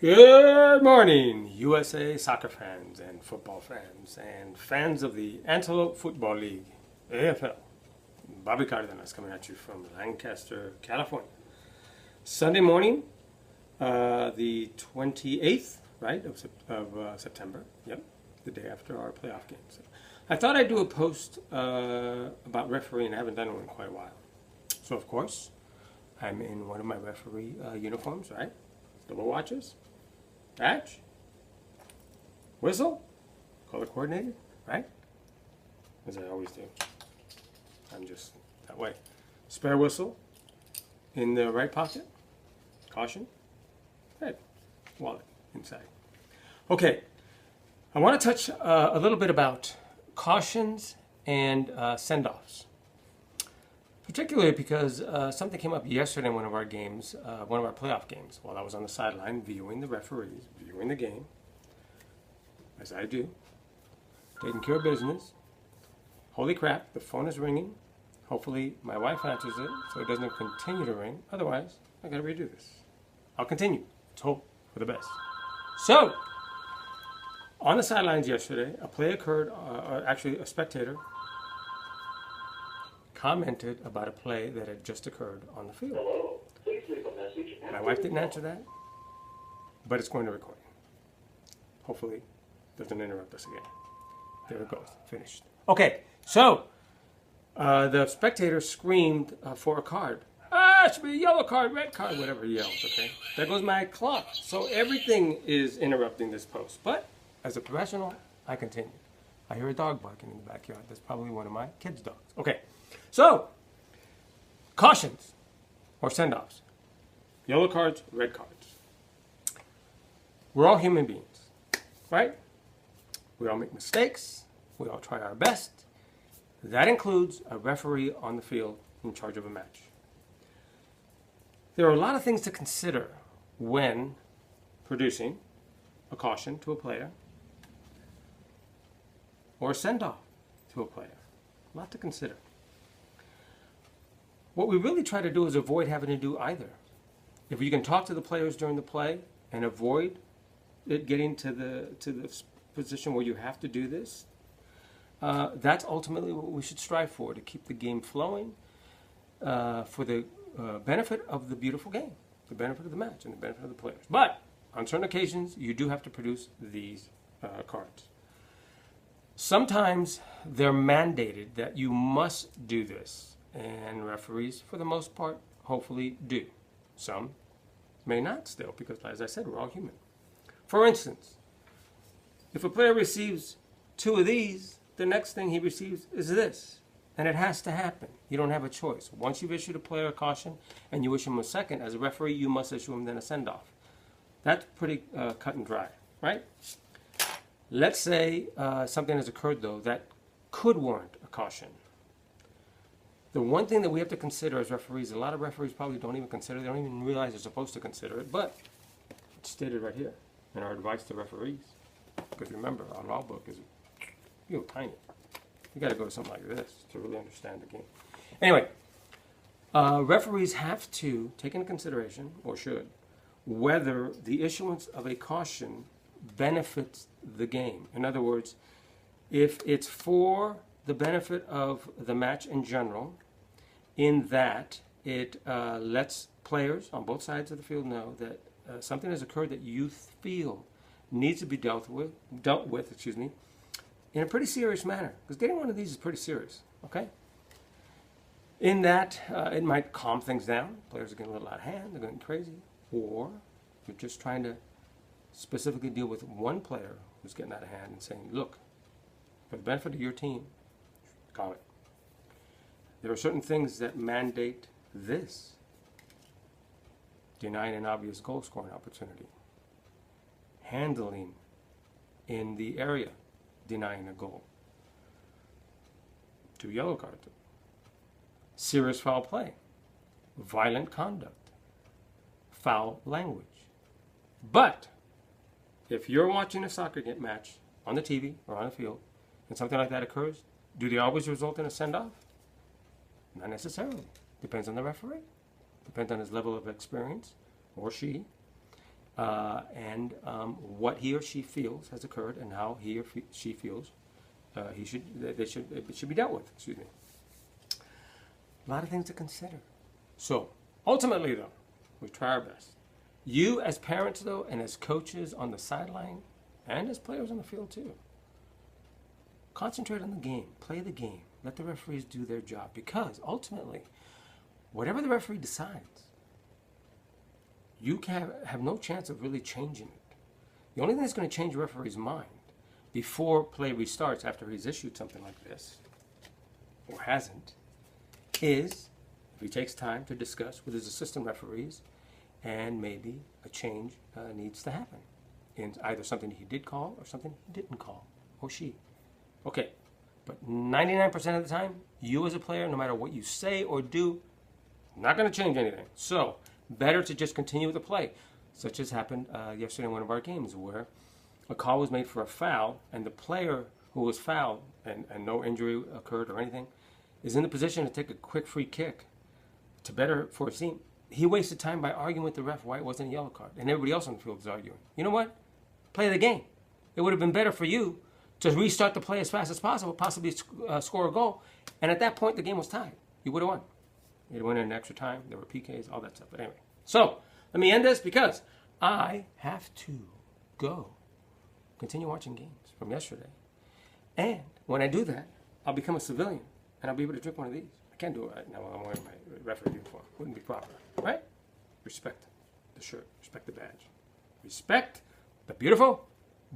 Good morning, USA soccer fans and football fans and fans of the Antelope Football League, AFL. Bobby Cardenas coming at you from Lancaster, California. Sunday morning, the 28th, right, of September. Yep, the day after our playoff game. So I thought I'd do a post about refereeing. I haven't done one in quite a while. So, of course, I'm in one of my referee uniforms, right? Double watches. Badge, whistle, color coordinated, right? As I always do. I'm just that way. Spare whistle in the right pocket. Caution. Head. Wallet inside. Okay. I want to touch a little bit about cautions and send-offs. Particularly because something came up yesterday in one of our games, one of our playoff games, while I was on the sideline viewing the referees, viewing the game, as I do, taking care of business. Holy crap, the phone is ringing. Hopefully my wife answers it so it doesn't continue to ring. Otherwise, I gotta redo this. I'll continue. Let's hope for the best. So, on the sidelines yesterday, a play occurred, actually a spectator commented about a play that had just occurred on the field. Hello. Please leave a message. My wife didn't answer that, but it's going to record. Hopefully, it doesn't interrupt us again. There it goes. Finished. Okay, so the spectator screamed for a card. It should be a yellow card, red card, whatever he yelled, okay? There goes my clock. So everything is interrupting this post. But as a professional, I continue. I hear a dog barking in the backyard. That's probably one of my kids' dogs. Okay. So, cautions or send-offs. Yellow cards, red cards. We're all human beings, right? We all make mistakes. We all try our best. That includes a referee on the field in charge of a match. There are a lot of things to consider when producing a caution to a player or a send-off to a player. A lot to consider. What we really try to do is avoid having to do either. If you can talk to the players during the play and avoid it getting to the position where you have to do this, that's ultimately what we should strive for, to keep the game flowing for the benefit of the beautiful game, the benefit of the match, and the benefit of the players. But on certain occasions, you do have to produce these cards. Sometimes they're mandated that you must do this. And referees, for the most part, hopefully do. Some may not still, because as I said, we're all human. For instance, if a player receives 2 of these, the next thing he receives is this. And it has to happen. You don't have a choice. Once you've issued a player a caution and you issue him a second, as a referee, you must issue him then a send-off. That's pretty cut and dry, right? Let's say something has occurred, though, that could warrant a caution. The one thing that we have to consider as referees, a lot of referees probably don't even consider, they don't even realize they're supposed to consider it, but it's stated right here in our advice to referees. Because remember, our law book is tiny. You got to go to something like this to really understand the game. Anyway, referees have to take into consideration, or should, whether the issuance of a caution benefits the game. In other words, if it's for the benefit of the match in general, in that it lets players on both sides of the field know that something has occurred that you feel needs to be dealt with, in a pretty serious manner. Because getting one of these is pretty serious, okay? In that, it might calm things down. Players are getting a little out of hand, they're getting crazy. Or you're just trying to specifically deal with one player who's getting out of hand and saying, look, for the benefit of your team, calm it. There are certain things that mandate this. Denying an obvious goal scoring opportunity. Handling in the area, denying a goal. 2 yellow cards. Serious foul play. Violent conduct. Foul language. But if you're watching a soccer match on the TV or on the field and something like that occurs, do they always result in a send-off? Not necessarily. Depends on the referee. Depends on his level of experience, or she. and what he or she feels has occurred and how he or she feels it should be dealt with. Excuse me. A lot of things to consider. So ultimately, though, we try our best. You as parents, though, and as coaches on the sideline, and as players on the field too, concentrate on the game, play the game, let the referees do their job, because ultimately, whatever the referee decides, you have no chance of really changing it. The only thing that's going to change a referee's mind before play restarts after he's issued something like this, or hasn't, is if he takes time to discuss with his assistant referees, and maybe a change needs to happen in either something he did call or something he didn't call, or she. Okay, but 99% of the time, you as a player, no matter what you say or do, not going to change anything. So, better to just continue with the play, such as happened yesterday in one of our games where a call was made for a foul, and the player who was fouled, and no injury occurred or anything, is in the position to take a quick free kick to better for his team. He wasted time by arguing with the ref why it wasn't a yellow card, and everybody else on the field is arguing. You know what? Play the game. It would have been better for you to restart the play as fast as possible, possibly score a goal, and at that point the game was tied. You would have won. You'd win in extra time. There were PKs, all that stuff. But anyway, so let me end this because I have to go continue watching games from yesterday, and when I do that, I'll become a civilian and I'll be able to drink one of these. I can't do it right now while I'm wearing my referee uniform. Wouldn't be proper, right? Respect the shirt. Respect the badge. Respect the beautiful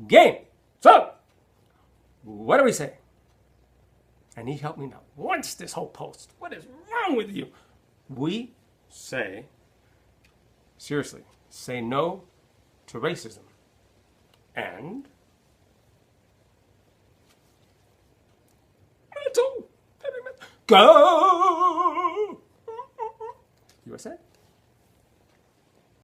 game. So, what do we say? I need help me now. What's this whole post? What is wrong with you? We say, seriously, say no to racism. And go! USA!